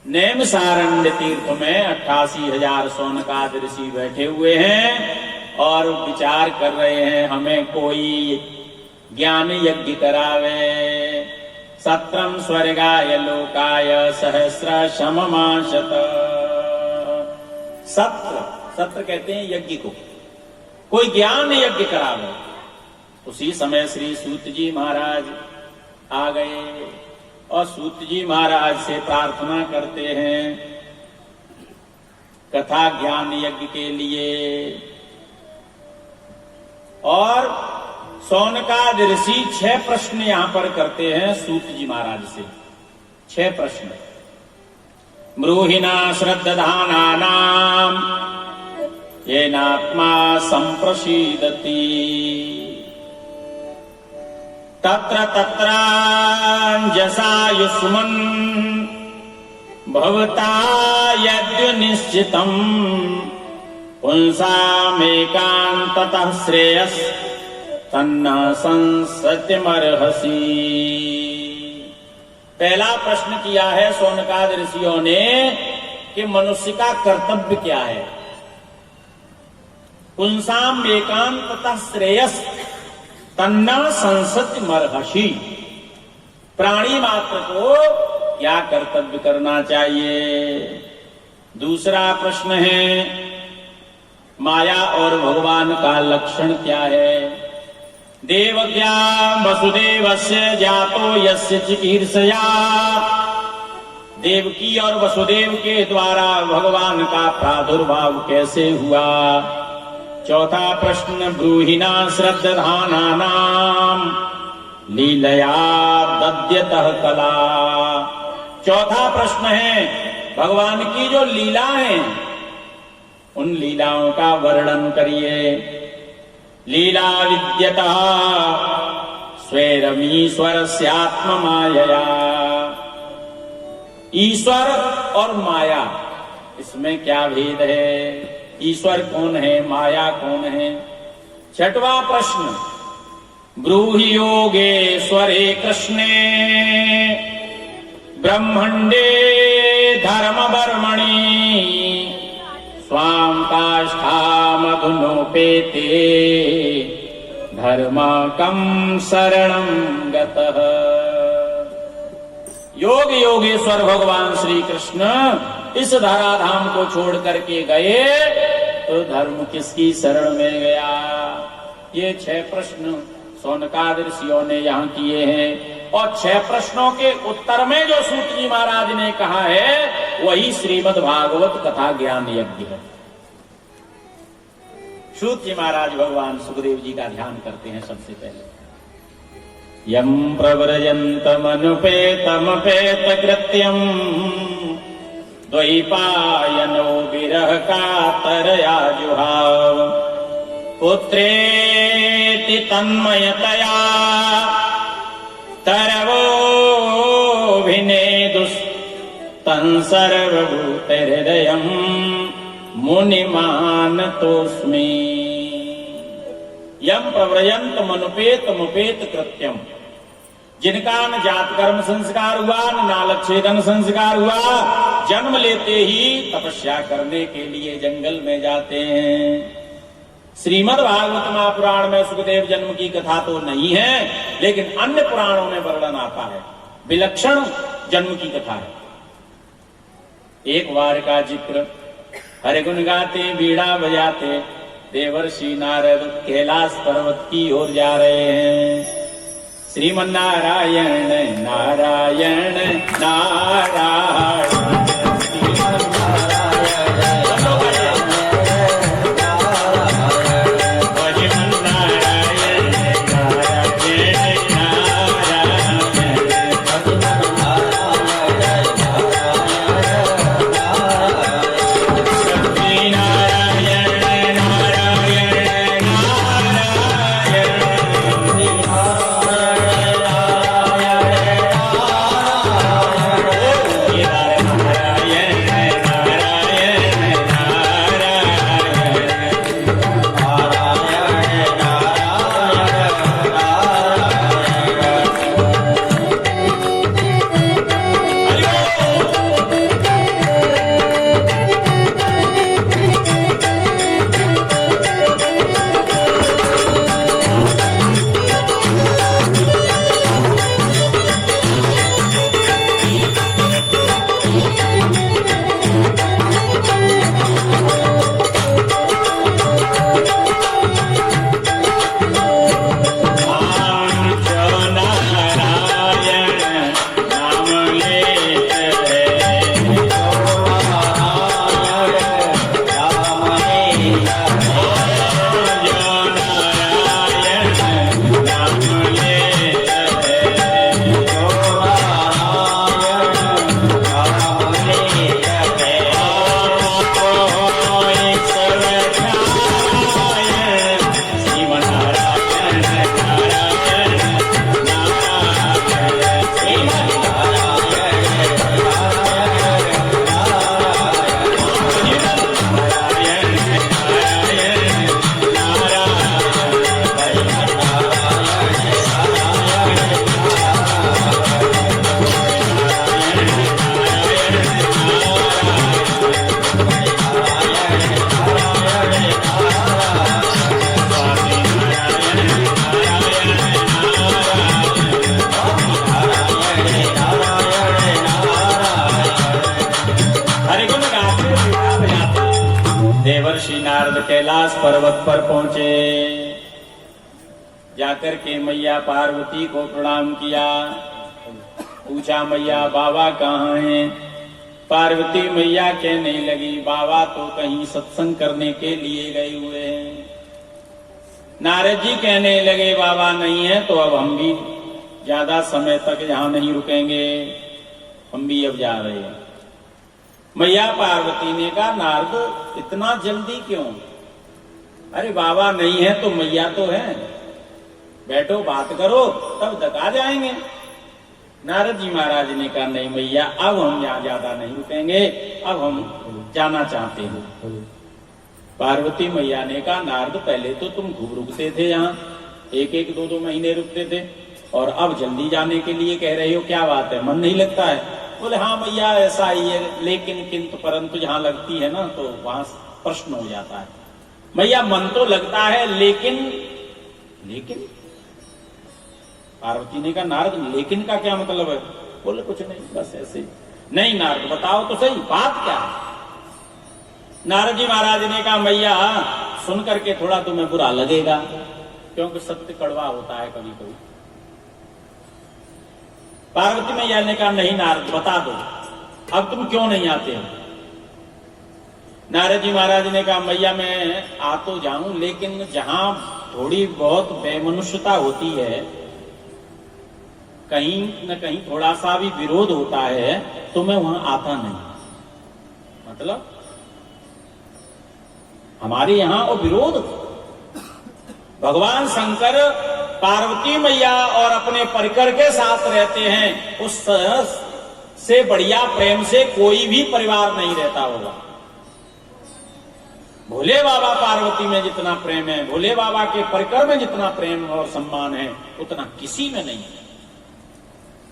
नैमिषारण्य तीर्थ में 88,000 शौनकादि ऋषि बैठे हुए हैं और विचार कर रहे हैं हमें कोई ज्ञान यज्ञ करावे। सत्रम स्वर्गाय लोकाय सहस्र शममाशत। सत्र कहते हैं यज्ञ को, कोई ज्ञान यज्ञ करावे। उसी समय श्री सूत जी महाराज आ गए और सूत जी महाराज से प्रार्थना करते हैं कथा ज्ञान यज्ञ के लिए। और शौनकादि ऋषि 6 प्रश्न यहां पर करते हैं सूत जी महाराज से। 6 प्रश्न। ब्रूहिणा श्रद्धानानाम येनात्मा संप्रसीदति तत्र तत्राञ्जसायुष्मन् भवता यद्य निश्चितम् पुंसामेकान्ततः श्रेयस तन्न संसत्यमर्हसि। पहला प्रश्न किया है शौनकादि ऋषियों ने कि मनुष्य का कर्तव्य क्या है। पुंसाम एकांततः श्रेयस तन्ना संसत्यमर्हसि। प्राणी मात्र को क्या कर्तव्य करना चाहिए। दूसरा प्रश्न है माया और भगवान का लक्षण क्या है। देवज्ञा वसुदेवस्य जातो यस्य चिकीर्षया। देवकी और वसुदेव के द्वारा भगवान का प्रादुर्भाव कैसे हुआ। चौथा प्रश्न ब्रूहिणा श्रद्धानानाम लीलया दद्यतः कला। चौथा प्रश्न है भगवान की जो लीला है उन लीलाओं का वर्णन करिए। लीला विद्यतः स्वैरमीश्वरस्यात्म मायया। ईश्वर और माया इसमें क्या भेद है। ईश्वर कौन है, माया कौन है। छठवां प्रश्न ब्रूहि योगेश्वरे कृष्णे ब्रह्मण्डे धर्म वर्मणि स्वाम काष्ठामधुनोपेते धर्मकं शरणं गतः। योग योगेश्वर भगवान श्री कृष्ण इस धराधाम को छोड़ करके गए तो धर्म किसकी शरण में गया। ये 6 प्रश्न शौनकादि ऋषियों ने यहाँ किए हैं और 6 प्रश्नों के उत्तर में जो सूत जी महाराज ने कहा है वही श्रीमद् भागवत कथा ज्ञान यज्ञ है। सूत जी महाराज भगवान सुखदेव जी का ध्यान करते हैं। सबसे पहले यम प्रव्रजन्तमनुपेतमपेत कृत्यम द्वैपायनो विरह कातरया जुहाव पुत्रेति तन्मयतया तरवोऽभिनेदुस्तं सर्वभूतहृदयं मुनिमानतोऽस्मि। यम प्रव्रजन्त मनुपेत मुपेत कृत्यम। जिनका न जात कर्म संस्कार हुआ न नालक छेदन संस्कार हुआ, जन्म लेते ही तपस्या करने के लिए जंगल में जाते हैं। श्रीमद् भागवत महापुराण में सुखदेव जन्म की कथा तो नहीं है, लेकिन अन्य पुराणों में वर्णन आता है। विलक्षण जन्म की कथा है। एक बार का जिक्र हरि गुण गाते बीड़ा बजाते देवर्षि नारद कैलाश पर्वत की ओर जा रहे हैं। श्रीमन्नारायण नारायण नारायण देवर्षि नारद कैलाश पर्वत पर पहुंचे। जाकर के मैया पार्वती को प्रणाम किया, पूछा मैया बाबा कहाँ हैं? पार्वती मैया कहने लगी बाबा तो कहीं सत्संग करने के लिए गए हुए हैं। नारद जी कहने लगे बाबा नहीं है तो अब हम भी ज्यादा समय तक यहां नहीं रुकेंगे, हम भी अब जा रहे हैं। मैया पार्वती ने कहा नारद इतना जल्दी क्यों? अरे बाबा नहीं है तो मैया तो है, बैठो बात करो तब तक आ जाएंगे। नारद जी महाराज ने कहा नहीं मैया अब हम यहाँ ज्यादा नहीं रुकेंगे, अब हम जाना चाहते हैं। पार्वती मैया ने कहा नारद पहले तो तुम खूब रुकते थे, यहाँ एक एक दो दो महीने रुकते थे और अब जल्दी जाने के लिए कह रहे हो, क्या बात है, मन नहीं लगता है? बोले हाँ मैया ऐसा ही है, लेकिन किंतु परंतु जहाँ लगती है ना तो वहां प्रश्न हो जाता है। मैया मन तो लगता है लेकिन पार्वती ने कहा नारद लेकिन का क्या मतलब है? बोले कुछ नहीं बस ऐसे। नहीं नारद बताओ तो सही बात क्या है? नारद जी महाराज ने कहा मैया सुन करके थोड़ा तुम्हें बुरा लगेगा, क्योंकि सत्य कड़वा होता है कभी कभी। पार्वती मैया ने कहा नहीं नारद बता दो अब तुम क्यों नहीं आते हो? नारद जी महाराज ने कहा मैया मैं आ तो जाऊं, लेकिन जहां थोड़ी बहुत बेमनुष्यता होती है, कहीं न कहीं थोड़ा सा भी विरोध होता है तो मैं वहां आता नहीं। मतलब हमारे यहां वो विरोध, भगवान शंकर पार्वती मैया और अपने परिकर के साथ रहते हैं, उस से बढ़िया प्रेम से कोई भी परिवार नहीं रहता होगा। भोले बाबा पार्वती में जितना प्रेम है, भोले बाबा के परिकर में जितना प्रेम और सम्मान है, उतना किसी में नहीं है।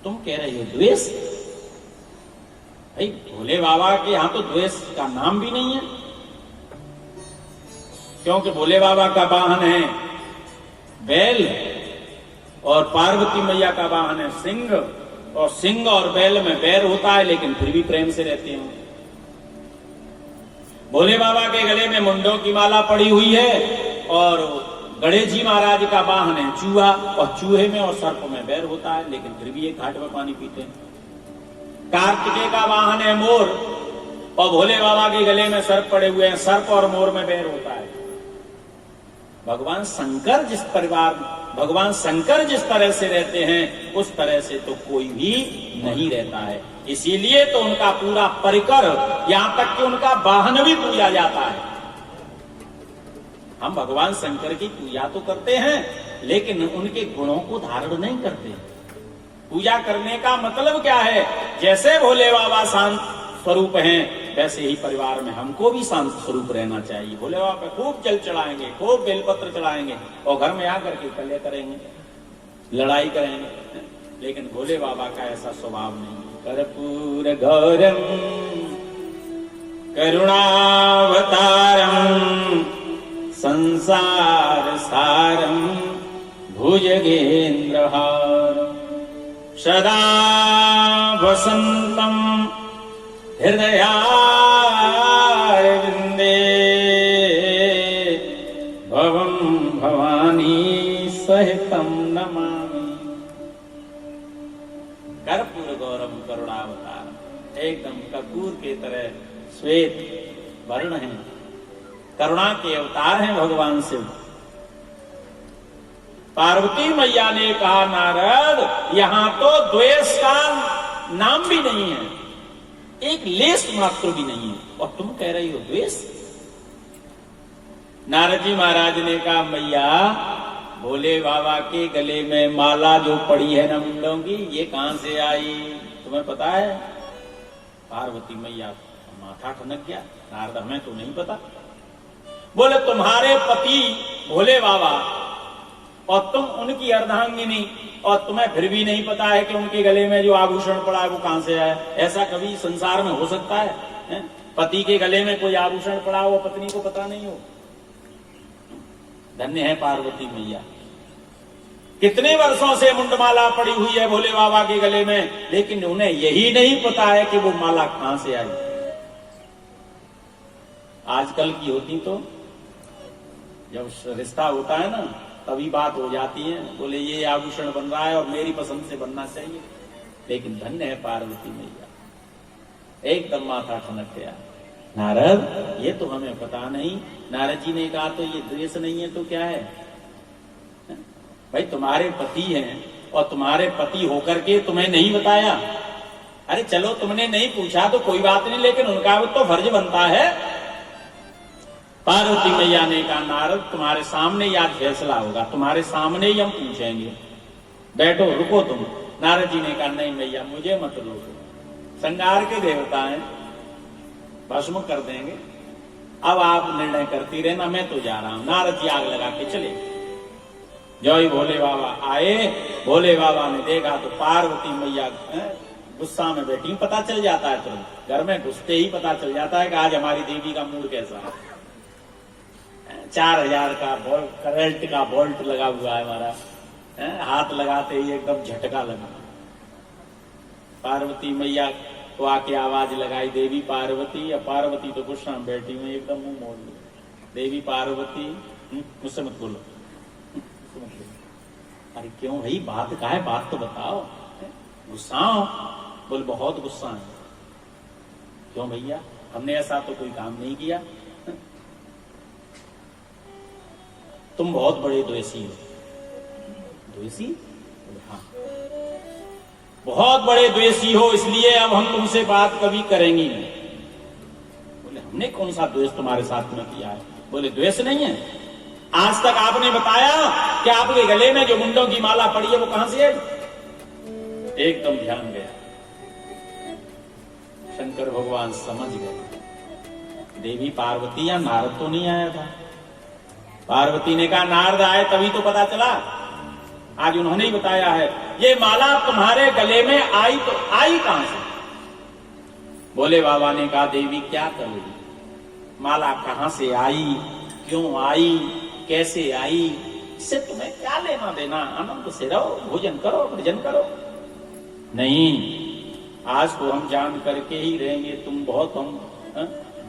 तुम कह रहे हो द्वेष? भाई भोले बाबा के यहां तो द्वेष का नाम भी नहीं है, क्योंकि भोले बाबा का वाहन है बैल और पार्वती मैया का वाहन है सिंह, और सिंह और बैल में बैर होता है लेकिन फिर भी प्रेम से रहते हैं। भोले बाबा के गले में मुंडों की माला पड़ी हुई है और गणेश जी महाराज का वाहन है चूहा, और चूहे में और सर्प में बैर होता है लेकिन फिर भी एक घाट में पानी पीते हैं। कार्तिकेय का वाहन है मोर और भोले बाबा के गले में सर्प पड़े हुए हैं, सर्प और मोर में बैर होता है। भगवान शंकर जिस तरह से रहते हैं उस तरह से तो कोई भी नहीं रहता है। इसीलिए तो उनका पूरा परिकर, यहां तक कि उनका वाहन भी पूजा जाता है। हम भगवान शंकर की पूजा तो करते हैं लेकिन उनके गुणों को धारण नहीं करते। पूजा करने का मतलब क्या है? जैसे भोले बाबा शांत स्वरूप हैं वैसे ही परिवार में हमको भी शांत स्वरूप रहना चाहिए। भोले बाबा पे खूब जल चढ़ाएंगे, खूब बेलपत्र चढ़ाएंगे और घर में आकर के कले करेंगे, लड़ाई करेंगे, लेकिन भोले बाबा का ऐसा स्वभाव नहीं। कर्पूर गौरम करुणावतारम संसार सारम भुजगेन्द्रहारम सदा वसंतम हृदयारविंदे भवं भवानी सहितं नमामि। कर्पूर गौरम करुणावतार, एकदम कपूर के तरह श्वेत वर्ण है, करुणा के अवतार हैं भगवान शिव। पार्वती मैया ने कहा नारद यहां तो द्वेष का नाम भी नहीं है, एक लेस मात्र भी नहीं है, और तुम कह रही हो द्वेष। नारद जी महाराज ने कहा मैया भोले बाबा के गले में माला जो पड़ी है ना मुंडों की, ये कहां से आई तुम्हें पता है? पार्वती मैया माथा ठनक गया, नारद हमें तो नहीं पता। बोले तुम्हारे पति भोले बाबा और तुम उनकी अर्धांगिनी, और तुम्हें फिर भी नहीं पता है कि उनके गले में जो आभूषण पड़ा है वो कहां से आया? ऐसा कभी संसार में हो सकता है? पति के गले में कोई आभूषण पड़ा हो पत्नी को पता नहीं हो? धन्य है पार्वती मैया, कितने वर्षों से मुंडमाला पड़ी हुई है भोले बाबा के गले में, लेकिन उन्हें यही नहीं पता है कि वो माला कहां से आई। आजकल की होती तो जब रिश्ता होता है ना तभी बात हो जाती है, बोले ये आभूषण बन रहा है और मेरी पसंद से बनना चाहिए। लेकिन धन्य है पार्वती मैया, एकदम माथा ठनक गया। नारद ये तो हमें पता नहीं। नारद जी ने कहा तो ये द्वेष नहीं है तो क्या है? भाई तुम्हारे पति हैं और तुम्हारे पति होकर के तुम्हें नहीं बताया। अरे चलो तुमने नहीं पूछा तो कोई बात नहीं, लेकिन उनका तो फर्ज बनता है। पार्वती मैया ने कहा नारद तुम्हारे सामने ही आज फैसला होगा, तुम्हारे सामने ही हम पूछेंगे, बैठो रुको तुम। नारद जी ने कहा नहीं मैया मुझे मत रोको, श्रृंगार के देवता हैं, भस्म कर देंगे, अब आप निर्णय करती रहना, मैं तो जा रहा हूं। नारद जी आग लगा के चले। जो ही भोले बाबा आए, भोले बाबा ने देखा तो पार्वती मैया गुस्सा में बैठी। पता चल जाता है तुरंत, घर में घुसते ही पता चल जाता है कि आज हमारी देवी का मूड कैसा है। 4000 का करंट का बोल्ट लगा हुआ है हमारा, हाथ लगाते ही एकदम झटका लगा। पार्वती मैया तो आके आवाज लगाई देवी पार्वती। या पार्वती तो गुस्सा में बैठी हुई एकदम मुंह मोड़ ली। देवी पार्वती मुझसे मत बोलो। अरे क्यों भाई बात का है, बात तो बताओ। गुस्सा बोल बहुत गुस्सा है। क्यों भैया हमने ऐसा तो कोई काम नहीं किया, तुम बहुत बड़े द्वेषी हो। द्वेषी? हाँ बहुत बड़े द्वेषी हो, इसलिए अब हम तुमसे बात कभी करेंगे नहीं। बोले हमने कौन सा द्वेष तुम्हारे साथ में किया है? बोले द्वेष नहीं है, आज तक आपने बताया कि आपके गले में जो मुंडों की माला पड़ी है वो कहां से है? एकदम ध्यान गया, शंकर भगवान समझ गए देवी पार्वती या नारद तो नहीं आया था। पार्वती ने कहा नारद आए तभी तो पता चला, आज उन्होंने ही बताया है। ये माला तुम्हारे गले में आई तो आई कहां से? भोले बाबा ने कहा देवी क्या करोगी, माला कहां से आई, क्यों आई, कैसे आई, इससे तुम्हें क्या लेना देना? आनंद से रहो, भोजन करो, भजन करो। नहीं आज तो हम जान करके ही रहेंगे, तुम बहुत हम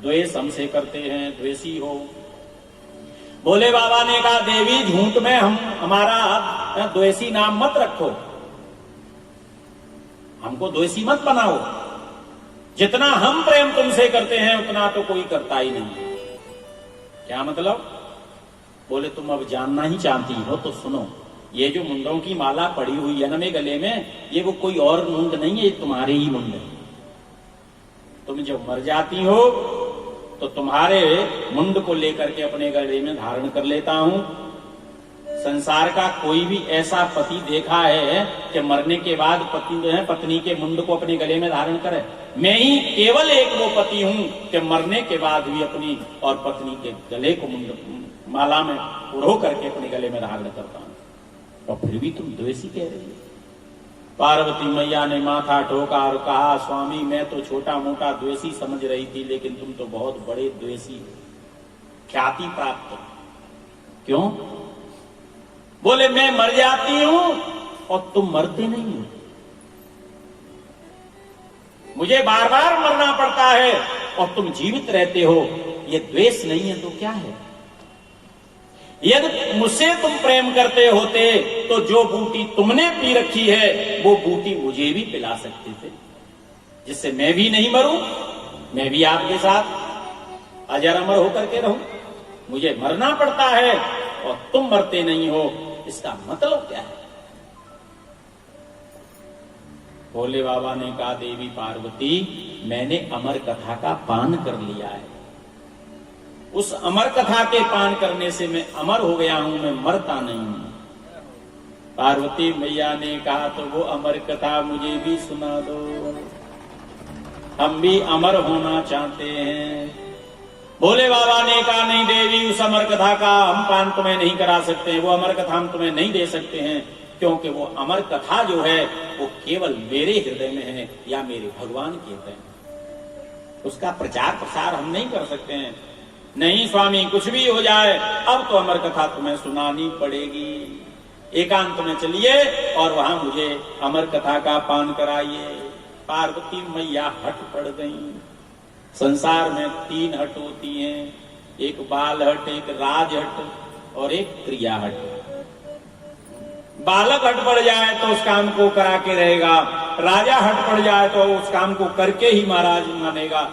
द्वेष हमसे करते हैं, द्वेषी हो। भोले बाबा ने कहा देवी झूठ में हमारा द्वेषी नाम मत रखो, हमको द्वेषी मत बनाओ। जितना हम प्रेम तुमसे करते हैं उतना तो कोई करता ही नहीं। क्या मतलब? बोले तुम अब जानना ही चाहती हो तो सुनो, ये जो मुंडों की माला पड़ी हुई है ना मेरे गले में, ये वो कोई और मुंड नहीं है, ये तुम्हारे ही मुंड है। तुम जब मर जाती हो तो तुम्हारे मुंड को लेकर के अपने गले में धारण कर लेता हूं। संसार का कोई भी ऐसा पति देखा है कि मरने के बाद पति जो है पत्नी के मुंड को अपने गले में धारण करे? मैं ही केवल एक वो पति हूं कि मरने के बाद भी अपनी और पत्नी के गले को मुंड माला में उड़ो करके अपने गले में धारण करता हूं, और फिर भी तुम द्वेषी कह रही हो। पार्वती मैया ने माथा ठोका और कहा स्वामी मैं तो छोटा मोटा द्वेषी समझ रही थी, लेकिन तुम तो बहुत बड़े द्वेषी हो, ख्याति प्राप्त हो। क्यों? बोले मैं मर जाती हूं और तुम मरते नहीं हो, मुझे बार बार मरना पड़ता है और तुम जीवित रहते हो। ये द्वेष नहीं है तो क्या है? यदि मुझसे तुम प्रेम करते होते तो जो बूटी तुमने पी रखी है वो बूटी मुझे भी पिला सकते थे, जिससे मैं भी नहीं मरूं, मैं भी आपके साथ अजर अमर होकर के रहूं। मुझे मरना पड़ता है और तुम मरते नहीं हो, इसका मतलब क्या है? भोले बाबा ने कहा देवी पार्वती मैंने अमर कथा का पान कर लिया है, उस अमर कथा के पान करने से मैं अमर हो गया हूं, मैं मरता नहीं हूं। पार्वती मैया ने कहा तो वो अमर कथा मुझे भी सुना दो, हम भी अमर होना चाहते हैं। भोले बाबा ने कहा नहीं देवी उस अमर कथा का हम पान तुम्हें नहीं करा सकते, वो अमर कथा हम तुम्हें नहीं दे सकते हैं, क्योंकि वो अमर कथा जो है वो केवल मेरे हृदय में है या मेरे भगवान के हृदय में, उसका प्रचार प्रसार हम नहीं कर सकते हैं। नहीं स्वामी कुछ भी हो जाए अब तो अमर कथा तुम्हें सुनानी पड़ेगी, एकांत में चलिए और वहां मुझे अमर कथा का पान कराइए। पार्वती मैया हट पड़ गई। संसार में 3 हट होती हैं, एक बाल हट, एक राज हट और एक क्रिया हट। बालक हट पड़ जाए तो उस काम को करा के रहेगा, राजा हट पड़ जाए तो उस काम को करके ही महाराज मानेगा।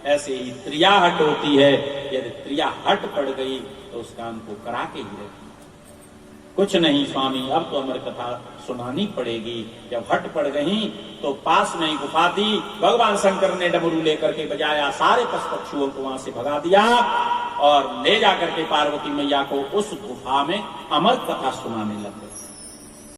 ऐसे ही क्रिया हट होती है, यदि क्रिया हट पड़ गई तो उस काम को करा के ही रहेगी। कुछ नहीं स्वामी, अब तो अमर कथा सुनानी पड़ेगी। जब हट पड़ गई तो पास में गुफा थी, भगवान शंकर ने डमरू लेकर के बजाया, सारे पशु पक्षियों को वहां से भगा दिया और ले जाकर के पार्वती मैया को उस गुफा में अमर कथा सुनाने लगे।